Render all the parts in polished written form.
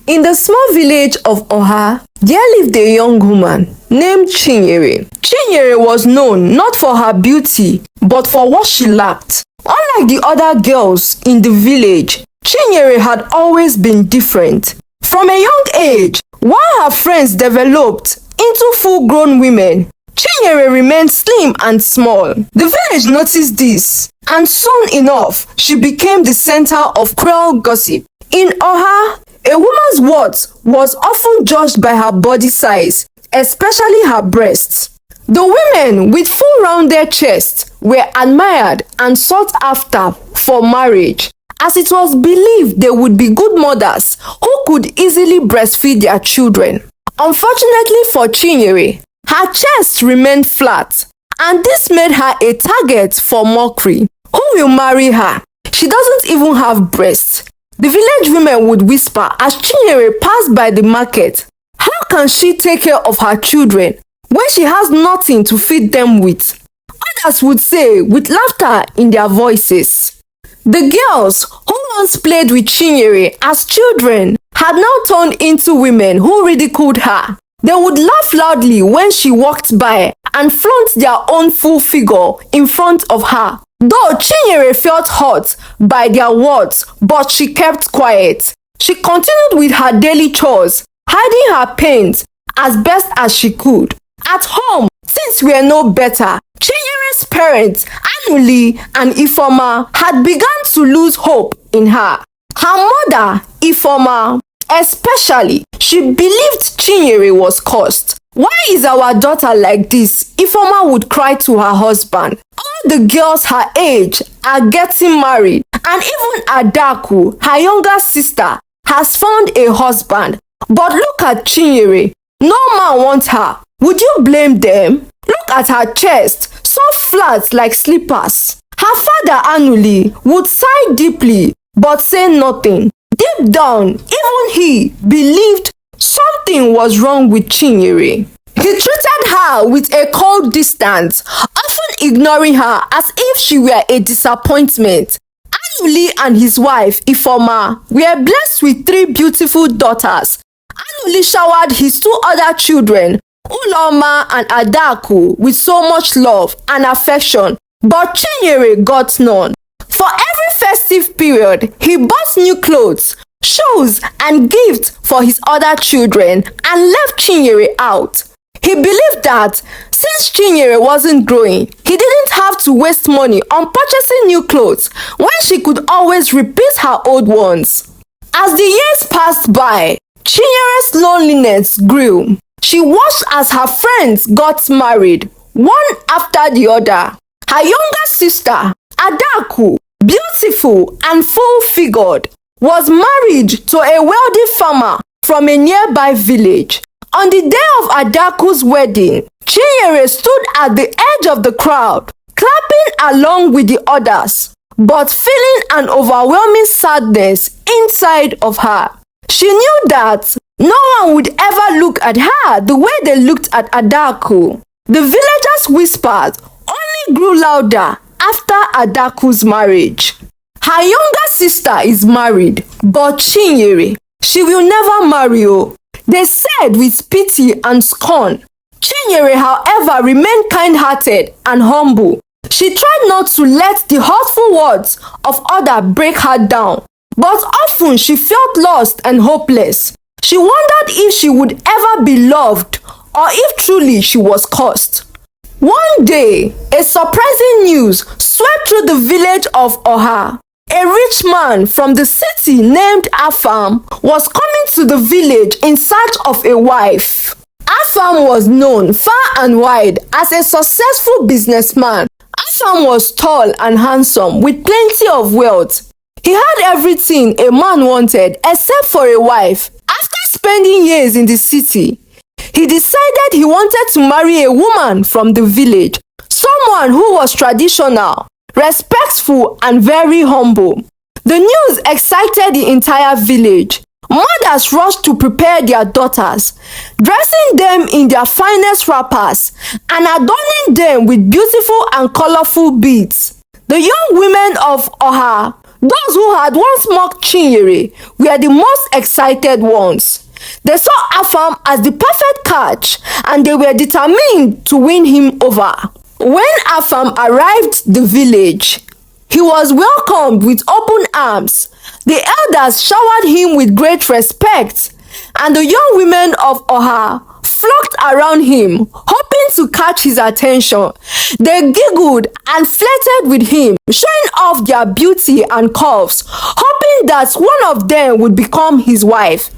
In the small village of Oha, there lived a young woman named Chinyere. Chinyere was known not for her beauty, but for what she lacked. Unlike the other girls in the village, Chinyere had always been different. From a young age, while her friends developed into full-grown women, Chinyere remained slim and small. The village noticed this, and soon enough, she became the center of cruel gossip. In Oha, a woman's worth was often judged by her body size, especially her breasts. The women with full rounded chests were admired and sought after for marriage, as it was believed they would be good mothers who could easily breastfeed their children. Unfortunately for Chinyere, her chest remained flat, and this made her a target for mockery. Who will marry her? She doesn't even have breasts. The village women would whisper as Chinyere passed by the market. How can she take care of her children when she has nothing to feed them with? Others would say with laughter in their voices. The girls who once played with Chinyere as children had now turned into women who ridiculed her. They would laugh loudly when she walked by and flaunt their own full figure in front of her. Though Chinyere felt hurt by their words, but she kept quiet. She continued with her daily chores, hiding her pains as best as she could. At home, things were no better. Chinyere's parents, Anuli and Ifoma, had begun to lose hope in her. Her mother, Ifoma, especially, she believed Chinyere was cursed. Why is our daughter like this? Ifoma would cry to her husband. All the girls her age are getting married, and even Adaku, her younger sister, has found a husband. But look at Chinyere. No man wants her. Would you blame them? Look at her chest, so flat like slippers. Her father Anuli would sigh deeply, but say nothing. Deep down, even he believed something was wrong with Chinyere. He treated her with a cold distance, often ignoring her as if she were a disappointment. Anuli and his wife, Ifoma, were blessed with 3 beautiful daughters. Anuli showered his 2 other children, Uloma and Adaku, with so much love and affection, but Chinyere got none. For every festive period, he bought new clothes, shoes, and gifts for his other children and left Chinyere out. He believed that since Chinyere wasn't growing, he didn't have to waste money on purchasing new clothes when she could always repeat her old ones. As the years passed by, Chinyere's loneliness grew. She watched as her friends got married, one after the other. Her younger sister, Adaku, beautiful and full-figured, was married to a wealthy farmer from a nearby village. On the day of Adaku's wedding, Chinyere stood at the edge of the crowd, clapping along with the others, but feeling an overwhelming sadness inside of her. She knew that no one would ever look at her the way they looked at Adaku. The villagers' whispers only grew louder after Adaku's marriage. Her younger sister is married, but Chinyere, she will never marry. They said with pity and scorn. Chinyere, however, remained kind-hearted and humble. She tried not to let the hurtful words of others break her down, but often she felt lost and hopeless. She wondered if she would ever be loved or if truly she was cursed. One day, a surprising news swept through the village of Oha. A rich man from the city named Afam was coming to the village in search of a wife. Afam was known far and wide as a successful businessman. Afam was tall and handsome with plenty of wealth. He had everything a man wanted except for a wife. After spending years in the city, he decided he wanted to marry a woman from the village, someone who was traditional, respectful, and very humble. The news excited the entire village. Mothers rushed to prepare their daughters, dressing them in their finest wrappers and adorning them with beautiful and colorful beads. The young women of Oha Those who had once mocked Chinyere were the most excited ones. They saw Afam as the perfect catch, and they were determined to win him over. When Afam arrived the village, he was welcomed with open arms. The elders showered him with great respect, and the young women of Oha flocked around him, hoping to catch his attention. They giggled and flirted with him, showing off their beauty and curves, hoping that one of them would become his wife.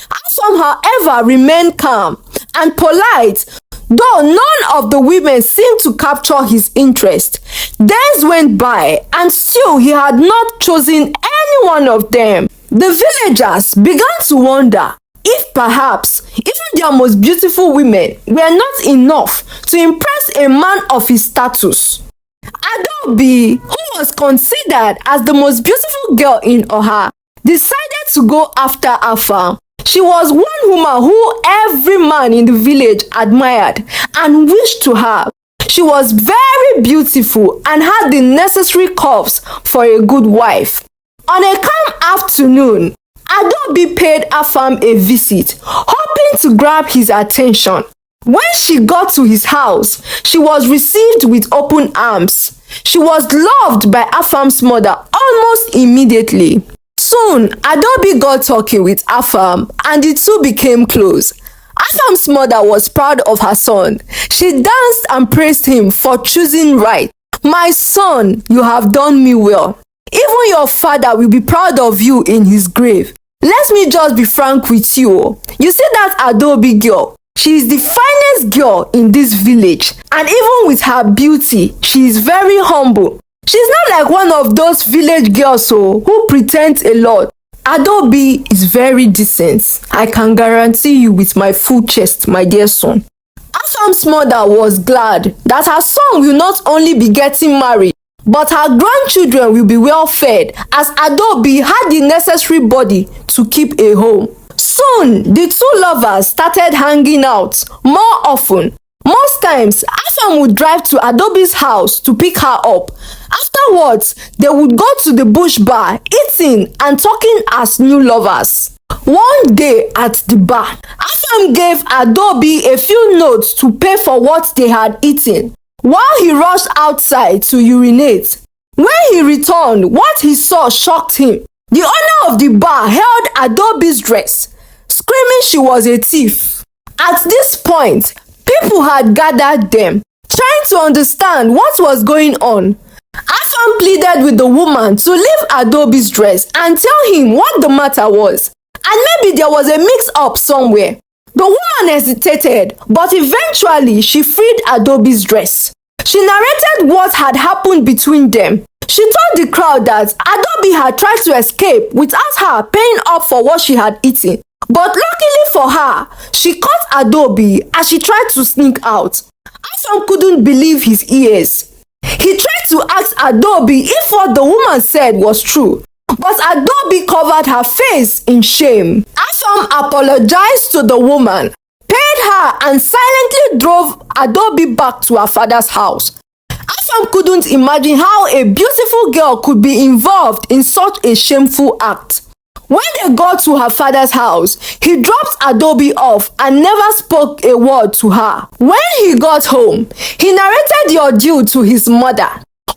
Afam, however, remained calm and polite, though none of the women seemed to capture his interest. Days went by, and still he had not chosen any one of them. The villagers began to wonder if perhaps even their most beautiful women were not enough to impress a man of his status. Adaobi, who was considered as the most beautiful girl in Oha, decided to go after Afam. She was one woman who every man in the village admired and wished to have. She was very beautiful and had the necessary curves for a good wife. On a calm afternoon, Adaobi paid Afam a visit, hoping to grab his attention. When she got to his house, she was received with open arms. She was loved by Afam's mother almost immediately. Soon, Adaobi got talking with Afam, and the two became close. Afam's mother was proud of her son. She danced and praised him for choosing right. "My son, you have done me well. Even your father will be proud of you in his grave. Let me just be frank with you. You see that Adaobi girl? She is the finest girl in this village, and even with her beauty, she is very humble. She's not like one of those village girls who pretend a lot. Adaobi is very decent. I can guarantee you with my full chest, my dear son." Afam's mother was glad that her son will not only be getting married, but her grandchildren will be well fed, as Adaobi had the necessary body to keep a home. Soon, the two lovers started hanging out more often. Most times, Afam would drive to Adaobi's house to pick her up. Afterwards, they would go to the bush bar, eating and talking as new lovers. One day at the bar, Afam gave Adaobi a few notes to pay for what they had eaten, while he rushed outside to urinate. When he returned, what he saw shocked him. The owner of the bar held Adaobi's dress, screaming she was a thief. At this point, people had gathered them, trying to understand what was going on. Afam pleaded with the woman to leave Adaobi's dress and tell him what the matter was, and maybe there was a mix-up somewhere. The woman hesitated, but eventually she freed Adaobi's dress. She narrated what had happened between them. She told the crowd that Adaobi had tried to escape without her paying up for what she had eaten. But luckily for her, she caught Adaobi as she tried to sneak out. Afam couldn't believe his ears. He tried to ask Adaobi if what the woman said was true, but Adaobi covered her face in shame. Afam apologized to the woman, paid her, and silently drove Adaobi back to her father's house. Afam couldn't imagine how a beautiful girl could be involved in such a shameful act. When they got to her father's house, he dropped Adaobi off and never spoke a word to her. When he got home, he narrated the ordeal to his mother,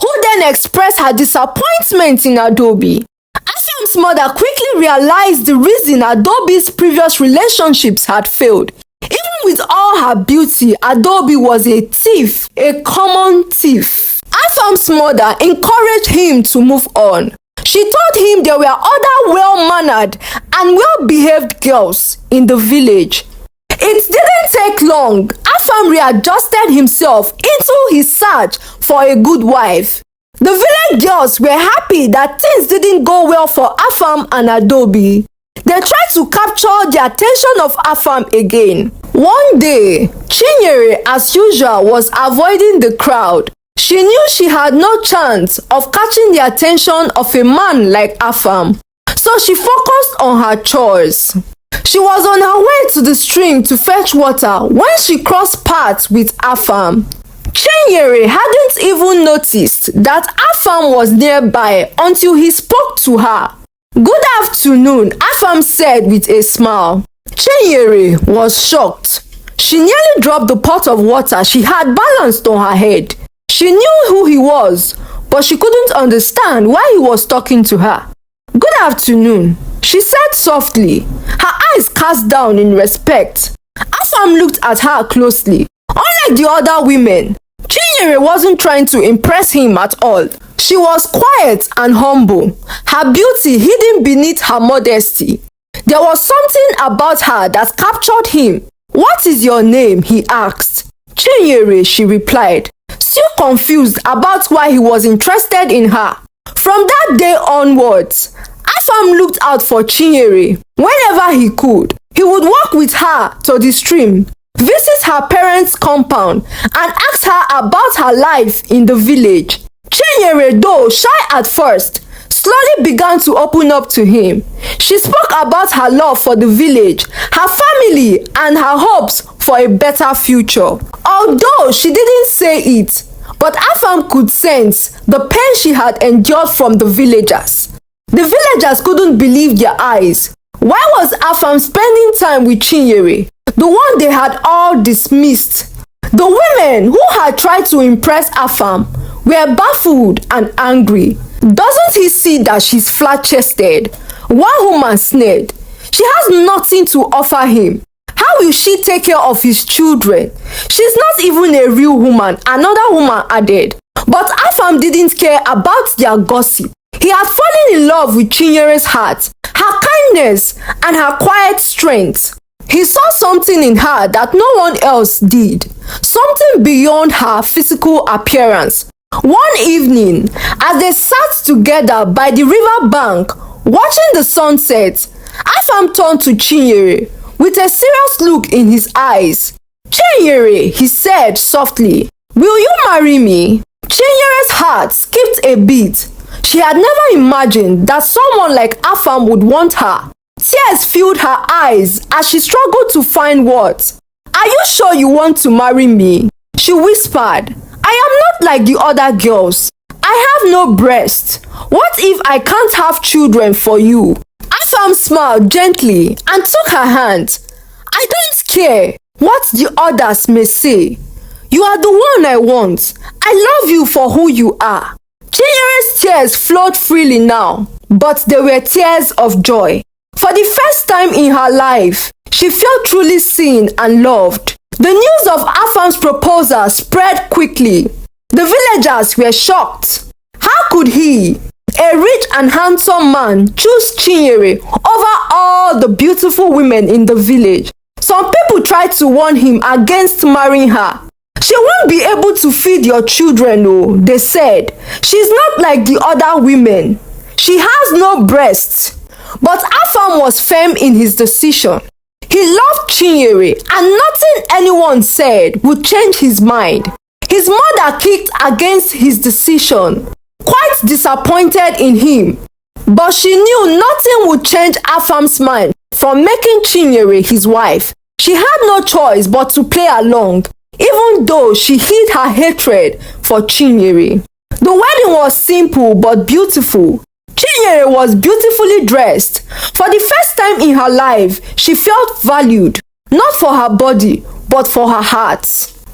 who then expressed her disappointment in Adaobi. Afam's mother quickly realized the reason Adaobi's previous relationships had failed. Even with all her beauty, Adaobi was a thief, a common thief. Afam's mother encouraged him to move on. She told him there were other well-mannered and well-behaved girls in the village. It didn't take long. Afam readjusted himself into his search for a good wife. The village girls were happy that things didn't go well for Afam and Adaobi. They tried to capture the attention of Afam again. One day, Chinyere, as usual, was avoiding the crowd. She knew she had no chance of catching the attention of a man like Afam, so she focused on her chores. She was on her way to the stream to fetch water when she crossed paths with Afam. Chinyere hadn't even noticed that Afam was nearby until he spoke to her. "Good afternoon," Afam said with a smile. Chinyere was shocked. She nearly dropped the pot of water she had balanced on her head. She knew who he was, but she couldn't understand why he was talking to her. "Good afternoon," she said softly, her eyes cast down in respect. Afam looked at her closely. Unlike the other women, Chinyere wasn't trying to impress him at all. She was quiet and humble, her beauty hidden beneath her modesty. There was something about her that captured him. "What is your name?" he asked. "Chinyere," she replied, still confused about why he was interested in her. From that day onwards, Afam looked out for Chinyere. Whenever he could, he would walk with her to the stream, visit her parents' compound, and ask her about her life in the village. Chinyere, though shy at first, slowly began to open up to him. She spoke about her love for the village, her family, and her hopes for a better future. Although she didn't say it, but Afam could sense the pain she had endured from the villagers. The villagers couldn't believe their eyes. Why was Afam spending time with Chinyere, the one they had all dismissed? The women who had tried to impress Afam were baffled and angry. "Doesn't he see that she's flat-chested?" one woman sneered. "She has nothing to offer him. How will she take care of his children? She's not even a real woman," another woman added. But Afam didn't care about their gossip. He had fallen in love with Chinyere's heart, her kindness, and her quiet strength. He saw something in her that no one else did, something beyond her physical appearance. One evening, as they sat together by the river bank, watching the sunset, Afam turned to Chinyere with a serious look in his eyes. "Chinyere," he said softly, "will you marry me?" Chinyere's heart skipped a beat. She had never imagined that someone like Afam would want her. Tears filled her eyes as she struggled to find words. "Are you sure you want to marry me?" she whispered. "I am not like the other girls. I have no breasts. What if I can't have children for you?" Afam smiled gently and took her hand. "I don't care what the others may say. You are the one I want. I love you for who you are." Chinyere's tears flowed freely now, but they were tears of joy. For the first time in her life, she felt truly seen and loved. The news of Afam's proposal spread quickly. The villagers were shocked. How could he, a rich and handsome man, choose Chinyere over all the beautiful women in the village? Some people tried to warn him against marrying her. "She won't be able to feed your children," oh, they said. "She's not like the other women. She has no breasts." But Afam was firm in his decision. He loved Chinyere, and nothing anyone said would change his mind. His mother kicked against his decision, quite disappointed in him. But she knew nothing would change Afam's mind from making Chinyere his wife. She had no choice but to play along, even though she hid her hatred for Chinyere. The wedding was simple but beautiful. Chinyere was beautifully dressed. For the first time in her life, she felt valued, not for her body, but for her heart.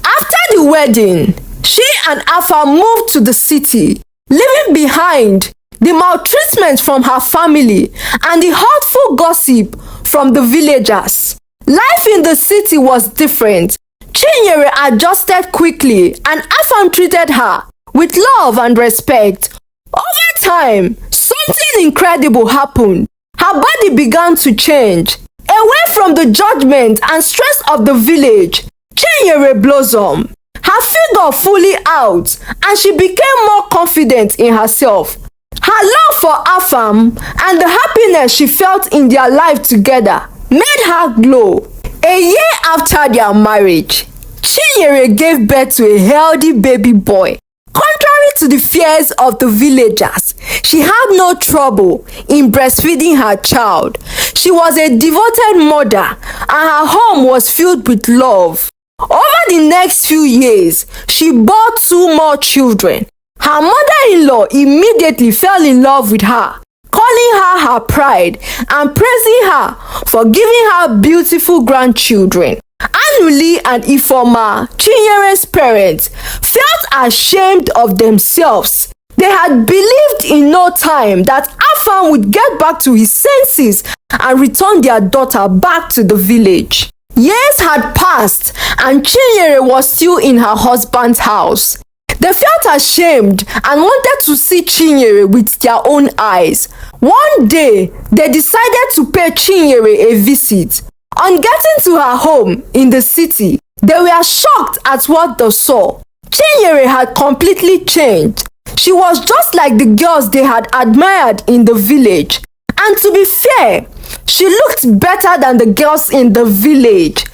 After the wedding, she and Afam moved to the city, leaving behind the maltreatment from her family and the hurtful gossip from the villagers. Life in the city was different. Chinyere adjusted quickly, and Afam treated her with love and respect. Over time, something incredible happened. Her body began to change. Away from the judgment and stress of the village, Chinyere blossomed. Her figure fully out, and she became more confident in herself. Her love for Afam and the happiness she felt in their life together made her glow. A year after their marriage, Chinyere gave birth to a healthy baby boy. Contrary to the fears of the villagers, she had no trouble in breastfeeding her child. She was a devoted mother, and her home was filled with love. Over the next few years, she bore 2 more children. Her mother-in-law immediately fell in love with her, calling her her pride and praising her for giving her beautiful grandchildren. Anuli and Ifeoma, Chinyere's parents, felt ashamed of themselves. They had believed in no time that Afam would get back to his senses and return their daughter back to the village. Years had passed and Chinyere was still in her husband's house. They felt ashamed and wanted to see Chinyere with their own eyes. One day, they decided to pay Chinyere a visit. On getting to her home in the city, they were shocked at what they saw. Chinyere had completely changed. She was just like the girls they had admired in the village. And to be fair, she looked better than the girls in the village.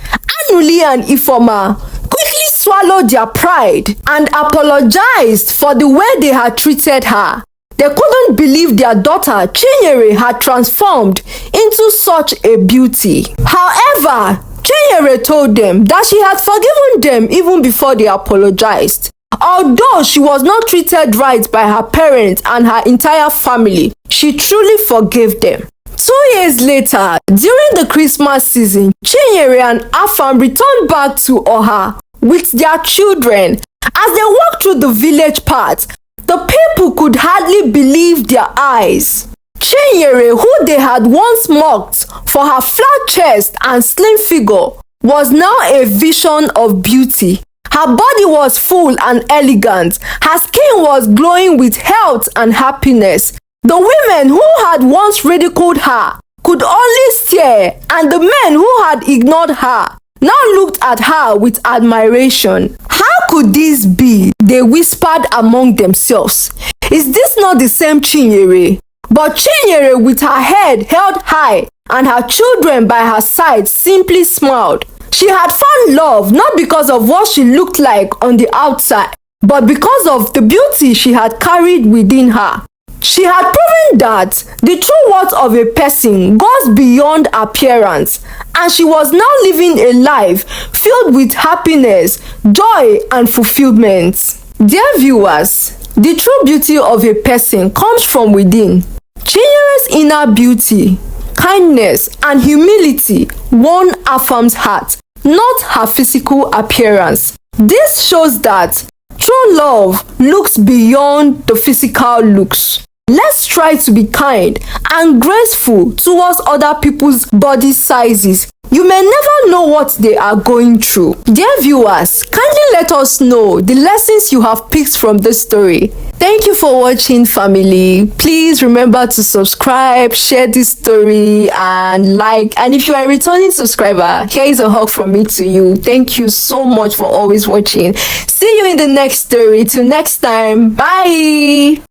Anuli and Ifeoma quickly swallowed their pride and apologized for the way they had treated her. They couldn't believe their daughter Chinyere had transformed into such a beauty. However, Chinyere told them that she had forgiven them even before they apologized. Although she was not treated right by her parents and her entire family, she truly forgave them. 2 years later, during the Christmas season, Chinyere and Afam returned back to Oha with their children. As they walked through the village path, the people could hardly believe their eyes. Chinyere, who they had once mocked for her flat chest and slim figure, was now a vision of beauty. Her body was full and elegant. Her skin was glowing with health and happiness. The women who had once ridiculed her could only stare, and the men who had ignored her now looked at her with admiration. How could this be? They whispered among themselves. Is this not the same Chinyere? But Chinyere, with her head held high and her children by her side, simply smiled. She had found love not because of what she looked like on the outside, but because of the beauty she had carried within her. She had proven that the true worth of a person goes beyond appearance, and she was now living a life filled with happiness, joy, and fulfillment. Dear viewers, the true beauty of a person comes from within. Chinyere's inner beauty, kindness, and humility won Afam's heart, not her physical appearance. This shows that true love looks beyond the physical looks. Let's try to be kind and graceful towards other people's body sizes. You may never know what they are going through. Dear viewers, kindly let us know the lessons you have picked from this story. Thank you for watching, family. Please remember to subscribe, share this story, and like. And if you are a returning subscriber, here is a hug from me to you. Thank you so much for always watching. See you in the next story. Till next time. Bye.